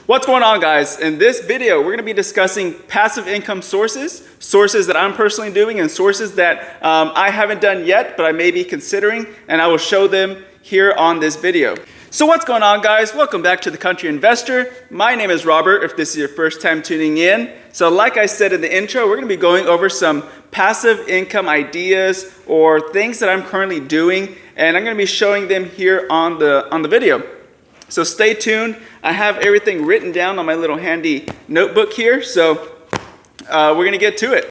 What's going on, guys? In this video, we're going to be discussing passive income sources that I'm personally doing and sources that I haven't done yet, but I may be considering, and I will show them here on this video. So what's going on, guys? Welcome back to The Country Investor. My name is Robert, if this is your first time tuning in. So like I said in the intro, we're going to be going over some passive income ideas or things that I'm currently doing, and I'm going to be showing them here on the video. So stay tuned. I have everything written down on my little handy notebook here, so we're going to get to it.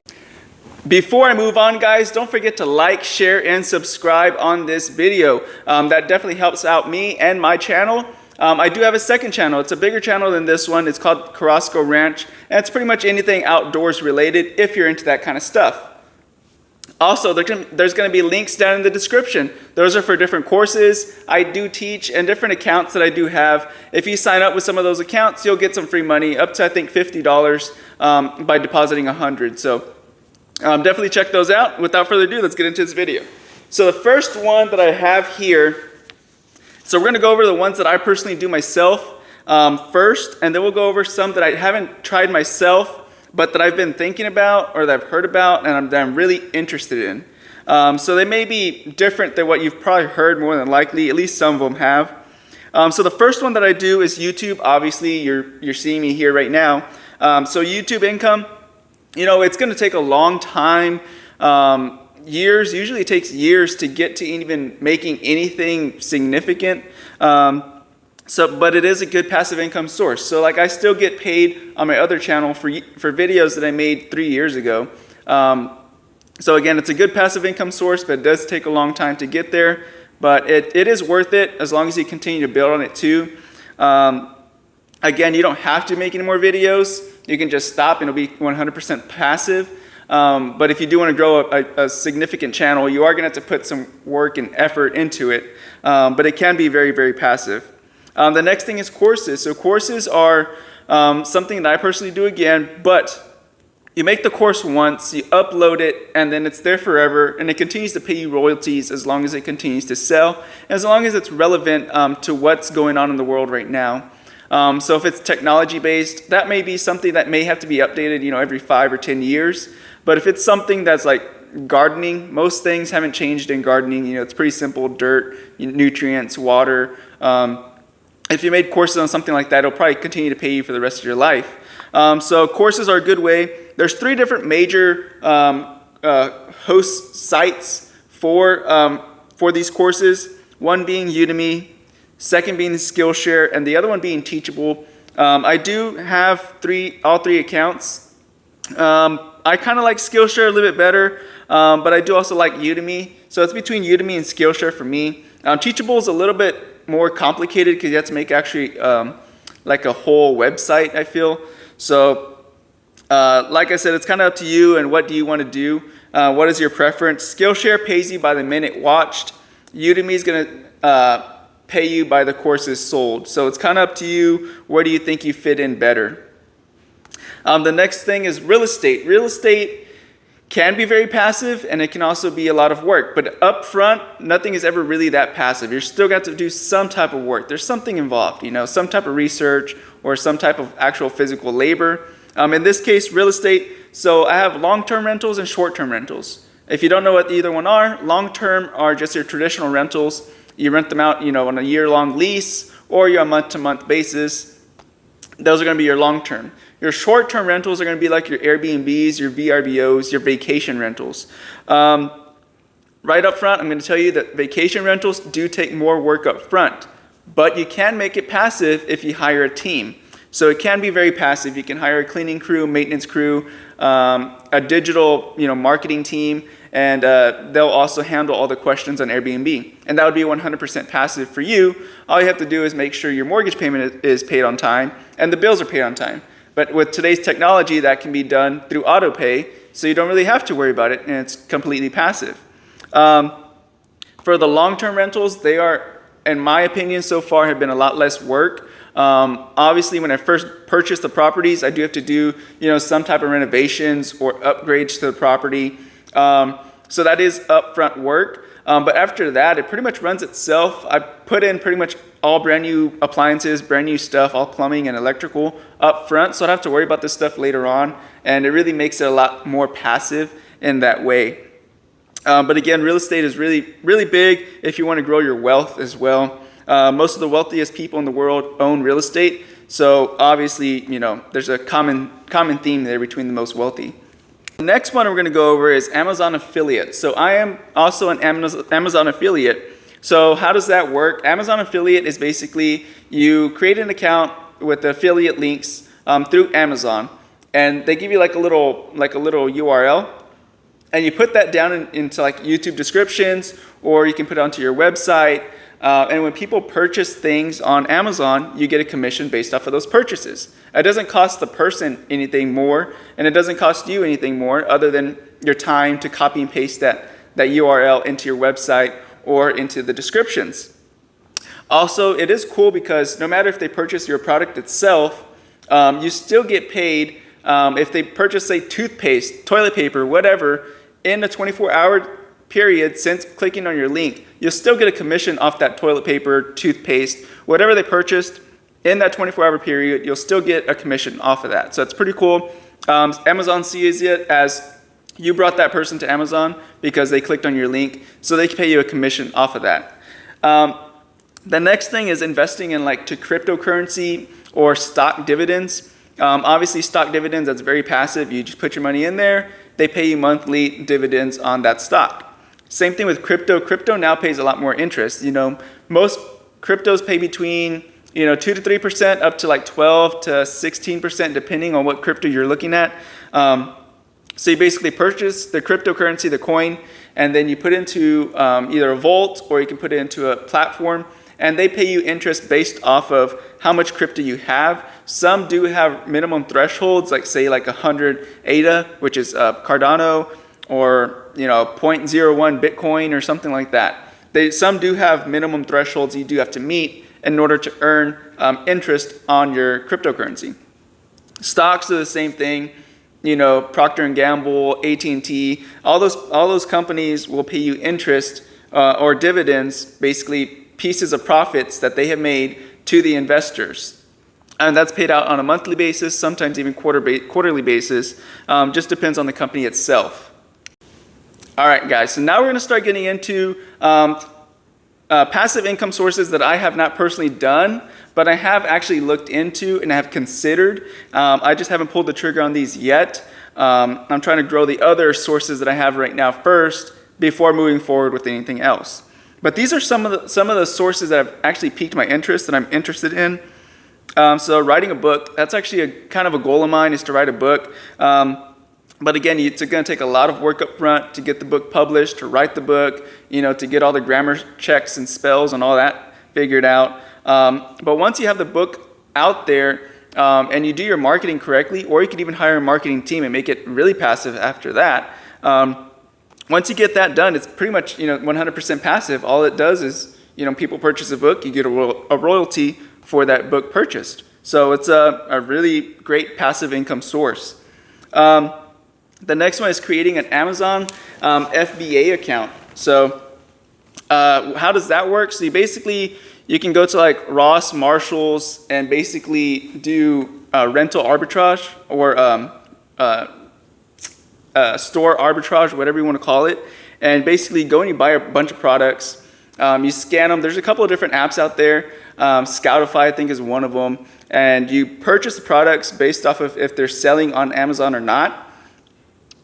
Before I move on, guys, don't forget to like, share, and subscribe on this video. That definitely helps out me and my channel. I do have a second channel. It's a bigger channel than this one. It's called Carrasco Ranch, and it's pretty much anything outdoors related if you're into that kind of stuff. Also, there's going to be links down in the description. Those are for different courses I do teach and different accounts that I do have. If you sign up with some of those accounts, you'll get some free money, up to I think $50 by depositing $100. So definitely check those out. Without further ado, let's get into this video. So the first one that I have here, so we're going to go over the ones that I personally do myself first, and then we'll go over some that I haven't tried myself, but that I've been thinking about or that I've heard about and that I'm really interested in. So they may be different than what you've probably heard more than likely, at least some of them have. So the first one that I do is YouTube. Obviously, you're seeing me here right now. So YouTube income, you know, it's gonna take a long time, years, usually it takes years to get to even making anything significant. But it is a good passive income source. So like I still get paid on my other channel for videos that I made 3 years ago. So again, it's a good passive income source, but it does take a long time to get there. But it is worth it as long as you continue to build on it too. Again, you don't have to make any more videos. You can just stop and it'll be 100% passive. But if you do want to grow a significant channel, you are going to have to put some work and effort into it. But it can be very, very passive. The next thing is courses. So courses are something that I personally do again, but you make the course once, you upload it, and then it's there forever, and it continues to pay you royalties as long as it continues to sell, as long as it's relevant to what's going on in the world right now. So if it's technology-based, that may be something that may have to be updated, you know, every 5 or 10 years. But if it's something that's like gardening, most things haven't changed in gardening. You know, it's pretty simple: dirt, nutrients, water. If you made courses on something like that, it'll probably continue to pay you for the rest of your life. So courses are a good way. There's 3 different major host sites for these courses. One being Udemy, second being Skillshare, and the other one being Teachable. I do have all three accounts. I kind of like Skillshare a little bit better, but I do also like Udemy. So it's between Udemy and Skillshare for me. Teachable is a little bit more complicated because you have to make actually like a whole website, I feel. So like I said, it's kind of up to you and what do you want to do. What is your preference? Skillshare pays you by the minute watched. Udemy is going to pay you by the courses sold. So it's kind of up to you. Where do you think you fit in better? The next thing is real estate. Real estate can be very passive, and it can also be a lot of work. But up front, nothing is ever really that passive. You're still got to do some type of work. There's something involved, you know, some type of research or some type of actual physical labor. In this case, real estate. So I have long-term rentals and short-term rentals. If you don't know what either one are, long-term are just your traditional rentals. You rent them out, you know, on a year-long lease or you're on a month-to-month basis. Those are going to be your long-term. Your short-term rentals are going to be like your Airbnbs, your VRBOs, your vacation rentals. Right up front, I'm going to tell you that vacation rentals do take more work up front, but you can make it passive if you hire a team. So it can be very passive. You can hire a cleaning crew, maintenance crew, a digital, you know, marketing team, and they'll also handle all the questions on Airbnb. And that would be 100% passive for you. All you have to do is make sure your mortgage payment is paid on time and the bills are paid on time. But with today's technology, that can be done through auto pay, so you don't really have to worry about it, and it's completely passive. For the long-term rentals, they are, in my opinion, so far have been a lot less work. Obviously, when I first purchased the properties, I do have to do, you know, some type of renovations or upgrades to the property. So that is upfront work. But after that, it pretty much runs itself. I put in pretty much all brand new appliances, brand new stuff, all plumbing and electrical up front. So I don't have to worry about this stuff later on. And it really makes it a lot more passive in that way. But again, real estate is really, really big if you want to grow your wealth as well. Most of the wealthiest people in the world own real estate. So obviously, there's a common theme there between the most wealthy. The next one we're going to go over is Amazon affiliate. So I am also an Amazon affiliate. So how does that work? Amazon affiliate is basically you create an account with the affiliate links through Amazon, and they give you like a little URL, and you put that down into like YouTube descriptions, or you can put it onto your website. And when people purchase things on Amazon, you get a commission based off of those purchases. It doesn't cost the person anything more, and it doesn't cost you anything more other than your time to copy and paste that URL into your website or into the descriptions. Also, it is cool because no matter if they purchase your product itself, you still get paid if they purchase, say, toothpaste, toilet paper, whatever, in a 24-hour period since clicking on your link. You'll still get a commission off that toilet paper, toothpaste, whatever they purchased in that 24-hour period, you'll still get a commission off of that. So it's pretty cool. Amazon sees it as you brought that person to Amazon because they clicked on your link, so they can pay you a commission off of that. The next thing is investing in to cryptocurrency or stock dividends. Obviously, stock dividends, that's very passive. You just put your money in there. They pay you monthly dividends on that stock. Same thing with crypto. Crypto now pays a lot more interest. Most cryptos pay between 2 to 3% up to 12 to 16% depending on what crypto you're looking at. So you basically purchase the cryptocurrency, the coin, and then you put it into either a vault or you can put it into a platform, and they pay you interest based off of how much crypto you have. Some do have minimum thresholds, say 100 ADA, which is Cardano, or 0.01 Bitcoin or something like that. Some do have minimum thresholds you do have to meet in order to earn interest on your cryptocurrency. Stocks are the same thing. Procter & Gamble, AT&T, all those companies will pay you interest or dividends, basically pieces of profits that they have made to the investors. And that's paid out on a monthly basis, sometimes even quarterly basis. Just depends on the company itself. All right, guys, so now we're going to start getting into passive income sources that I have not personally done, but I have actually looked into and have considered. I just haven't pulled the trigger on these yet. I'm trying to grow the other sources that I have right now first before moving forward with anything else. But these are some of the sources that have actually piqued my interest that I'm interested in. So writing a book, that's actually a kind of a goal of mine, is to write a book. But again, it's going to take a lot of work up front to get the book published, to write the book, to get all the grammar checks and spells and all that figured out. But once you have the book out there and you do your marketing correctly, or you could even hire a marketing team and make it really passive after that. Once you get that done, it's pretty much 100% passive. All it does is people purchase a book, you get a royalty for that book purchased. So it's a really great passive income source. The next one is creating an Amazon FBA account. So how does that work? So you can go to Ross, Marshalls, and basically do rental arbitrage or store arbitrage, whatever you want to call it. And basically go and you buy a bunch of products. You scan them. There's a couple of different apps out there. Scoutify, I think, is one of them. And you purchase the products based off of if they're selling on Amazon or not.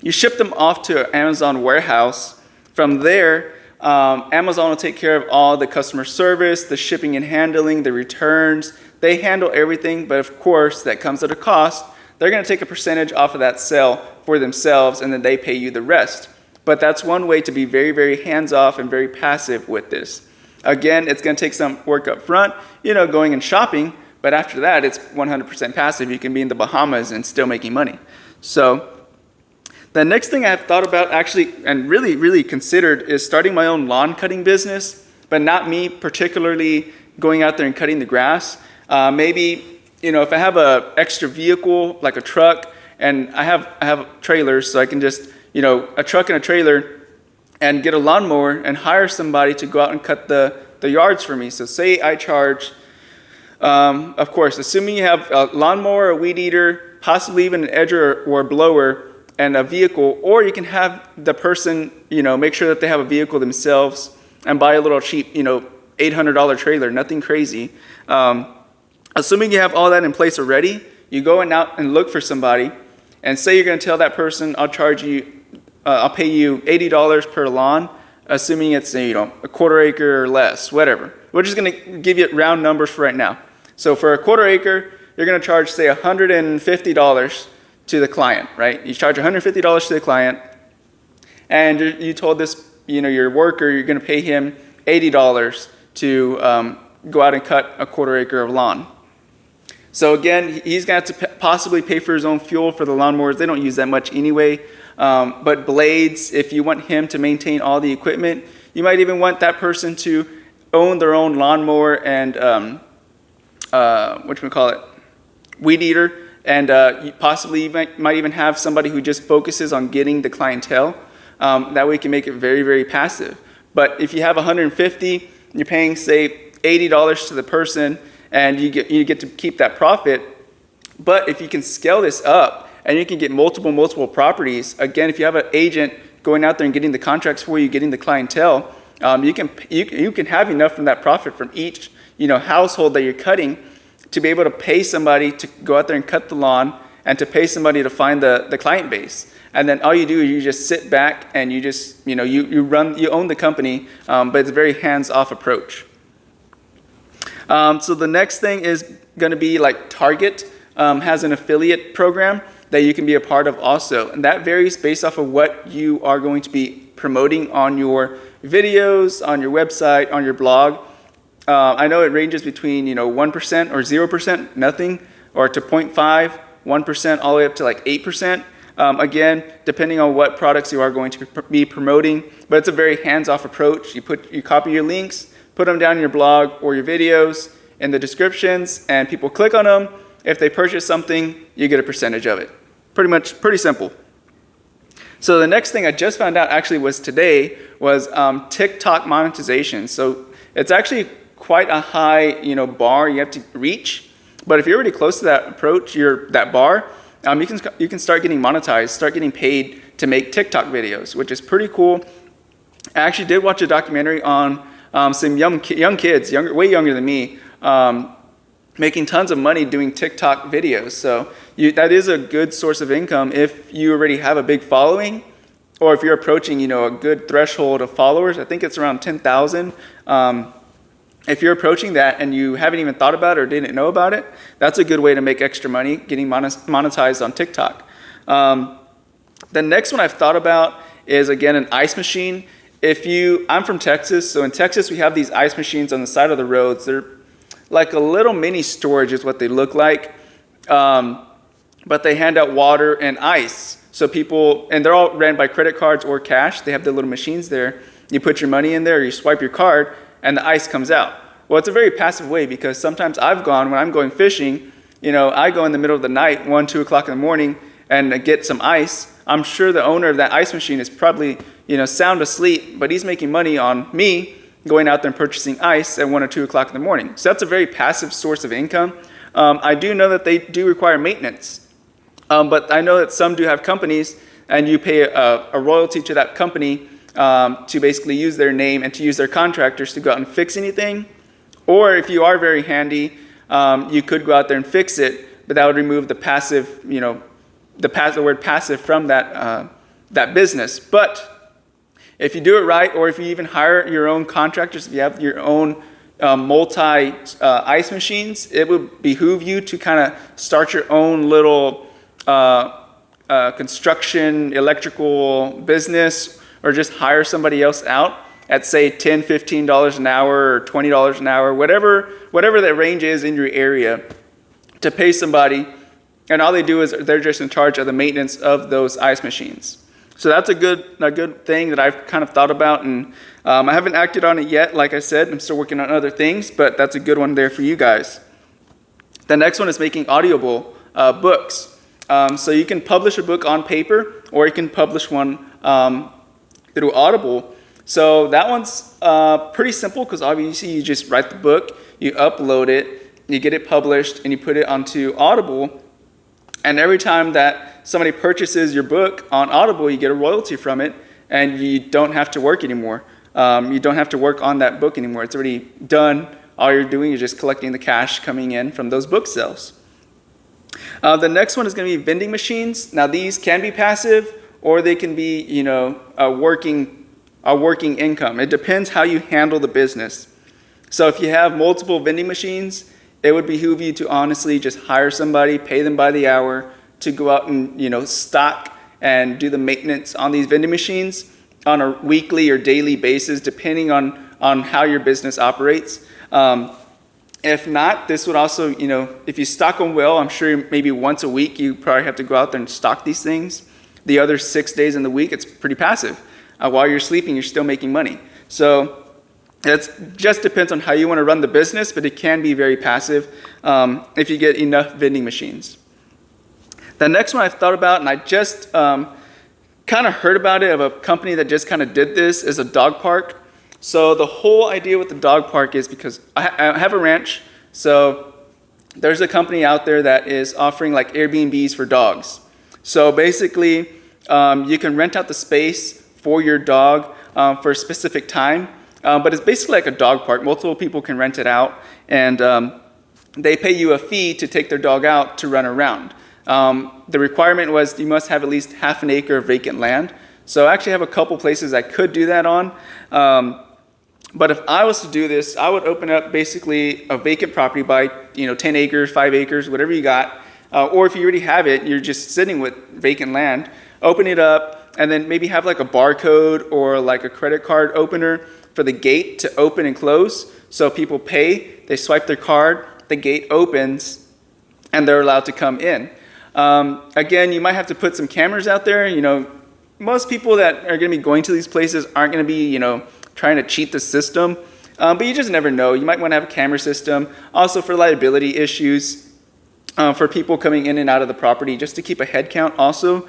You ship them off to an Amazon warehouse. From there, Amazon will take care of all the customer service, the shipping and handling, the returns. They handle everything, but of course, that comes at a cost. They're going to take a percentage off of that sale for themselves, and then they pay you the rest. But that's one way to be very, very hands-off and very passive with this. Again, it's going to take some work up front, going and shopping, but after that, it's 100% passive. You can be in the Bahamas and still making money. So the next thing I have thought about actually and really, really considered is starting my own lawn cutting business, but not me particularly going out there and cutting the grass. Maybe, if I have an extra vehicle, like a truck, and I have trailers, so I can just, a truck and a trailer, and get a lawnmower and hire somebody to go out and cut the the yards for me. So say I charge, of course, assuming you have a lawnmower, a weed eater, possibly even an edger or a blower, and a vehicle, or you can have the person, make sure that they have a vehicle themselves and buy a little cheap, $800 trailer, nothing crazy. Assuming you have all that in place already, you go out and look for somebody, and say you're going to tell that person, I'll pay you $80 per lawn, assuming it's a quarter acre or less, whatever. We're just going to give you round numbers for right now. So for a quarter acre, you're going to charge, say, $150 to the client, right? You charge $150 to the client, and you told this, your worker, you're going to pay him $80 to go out and cut a quarter acre of lawn. So again, he's going to have to possibly pay for his own fuel for the lawnmowers. They don't use that much anyway. But blades, if you want him to maintain all the equipment, you might even want that person to own their own lawnmower and weed eater. And you possibly might even have somebody who just focuses on getting the clientele. That way you can make it very, very passive. But if you have $150, you're paying, say, $80 to the person, and you get to keep that profit. But if you can scale this up and you can get multiple properties, again, if you have an agent going out there and getting the contracts for you, getting the clientele, you can have enough from that profit from each household that you're cutting to be able to pay somebody to go out there and cut the lawn, and to pay somebody to find the client base. And then all you do is you just sit back and you just, you own the company, but it's a very hands-off approach. So the next thing is going to be like Target has an affiliate program that you can be a part of also. And that varies based off of what you are going to be promoting on your videos, on your website, on your blog. I know it ranges between 1% or 0%, nothing, or to 0.5, 1%, all the way up to like 8%. Again, depending on what products you are going to be promoting, but it's a very hands-off approach. You copy your links, put them down in your blog or your videos in the descriptions, and people click on them. If they purchase something, you get a percentage of it. Pretty simple. So the next thing I just found out actually was today was TikTok monetization. So it's actually quite a high bar you have to reach, but if you're already close to that approach, that bar, you can start getting monetized, start getting paid to make TikTok videos, which is pretty cool. I actually did watch a documentary on some young kids, way younger than me, making tons of money doing TikTok videos. So that is a good source of income if you already have a big following, or if you're approaching a good threshold of followers. I think it's around 10,000. If you're approaching that and you haven't even thought about it or didn't know about it, that's a good way to make extra money, getting monetized on TikTok. The next one I've thought about is, again, an ice machine. I'm from Texas, so in Texas we have these ice machines on the side of the roads. They're like a little mini storage is what they look like, but they hand out water and ice. So and they're all ran by credit cards or cash. They have the little machines there. You put your money in there, you swipe your card, and the ice comes out. Well, it's a very passive way, because sometimes when I'm going fishing, I go in the middle of the night, 1, 2 o'clock in the morning, and get some ice. I'm sure the owner of that ice machine is probably, sound asleep, but he's making money on me going out there and purchasing ice at 1 or 2 o'clock in the morning. So that's a very passive source of income. I do know that they do require maintenance, but I know that some do have companies, and you pay a royalty to that company to basically use their name and to use their contractors to go out and fix anything. Or if you are very handy, you could go out there and fix it, but that would remove the passive, the word passive from that business. But if you do it right, or if you even hire your own contractors, if you have your own multi ice machines, it would behoove you to kind of start your own little construction, electrical business, or just hire somebody else out at, say, $10, $15 an hour or $20 an hour, whatever that range is in your area, to pay somebody, and all they do is they're just in charge of the maintenance of those ice machines. So that's a good thing that I've kind of thought about, and I haven't acted on it yet. Like I said, I'm still working on other things, but that's a good one there for you guys. The next one is making audible books. So you can publish a book on paper, or you can publish one through Audible. So that one's pretty simple because obviously you just write the book, you upload it, you get it published, and you put it onto Audible. And every time that somebody purchases your book on Audible, you get a royalty from it, and you don't have to work anymore. You don't have to work on that book anymore. It's already done. All you're doing is just collecting the cash coming in from those book sales. The next one is going to be vending machines. Now these can be passive, or they can be, a working income. It depends how you handle the business. So if you have multiple vending machines, it would behoove you to honestly just hire somebody, pay them by the hour to go out and stock and do the maintenance on these vending machines on a weekly or daily basis, depending on how your business operates. If not, this would also, if you stock them well, I'm sure maybe once a week you probably have to go out there and stock these things. The other 6 days in the week, it's pretty passive. While you're sleeping, you're still making money. So it just depends on how you want to run the business, but it can be very passive if you get enough vending machines. The next one I've thought about, and I just kind of heard about it of a company that just kind of did this, is a dog park. So the whole idea with the dog park is because I have a ranch, so there's a company out there that is offering like Airbnbs for dogs. So basically, you can rent out the space for your dog for a specific time, but it's basically like a dog park. Multiple people can rent it out, and they pay you a fee to take their dog out to run around. The requirement was you must have at least half an acre of vacant land. So I actually have a couple places I could do that on. But if I was to do this, I would open up basically a vacant property by 10 acres, 5 acres, whatever you got. Or if you already have it, you're just sitting with vacant land, open it up, and then maybe have like a barcode or like a credit card opener for the gate to open and close. So people pay, they swipe their card, the gate opens, and they're allowed to come in. Again, you might have to put some cameras out there. Most people that are going to be going to these places aren't going to be, trying to cheat the system. But you just never know. You might want to have a camera system. Also for liability issues, for people coming in and out of the property, just to keep a head count also.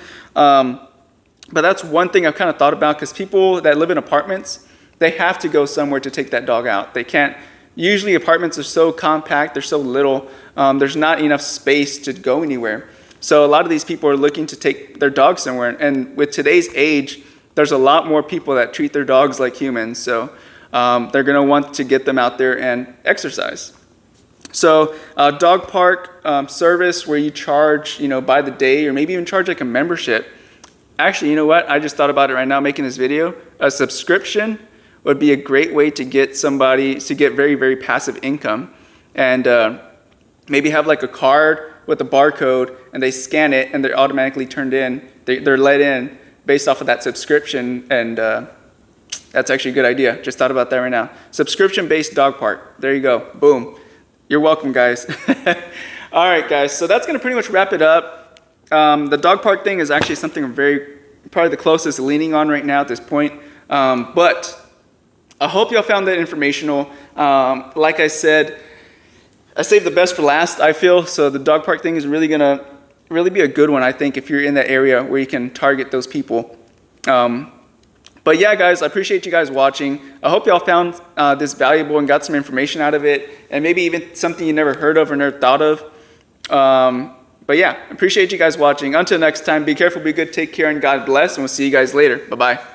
But that's one thing I've kind of thought about, because people that live in apartments, they have to go somewhere to take that dog out. They can't. Usually apartments are so compact, they're so little, there's not enough space to go anywhere. So a lot of these people are looking to take their dog somewhere. And with today's age, there's a lot more people that treat their dogs like humans. So they're going to want to get them out there and exercise. So a dog park service where you charge, by the day, or maybe even charge like a membership. Actually, you know what? I just thought about it right now making this video. A subscription would be a great way to get somebody to get very, very passive income. And maybe have like a card with a barcode, and they scan it and they're automatically turned in. They're let in based off of that subscription. And that's actually a good idea. Just thought about that right now. Subscription-based dog park. There you go. Boom. You're welcome, guys. All right, guys. So that's going to pretty much wrap it up. The dog park thing is actually something I'm probably the closest leaning on right now at this point. But I hope y'all found that informational. Like I said, I saved the best for last, I feel. So the dog park thing is really going to be a good one, I think, if you're in that area where you can target those people. But yeah, guys, I appreciate you guys watching. I hope y'all found this valuable and got some information out of it, and maybe even something you never heard of or never thought of. But yeah, appreciate you guys watching. Until next time, be careful, be good, take care, and God bless, and we'll see you guys later. Bye-bye.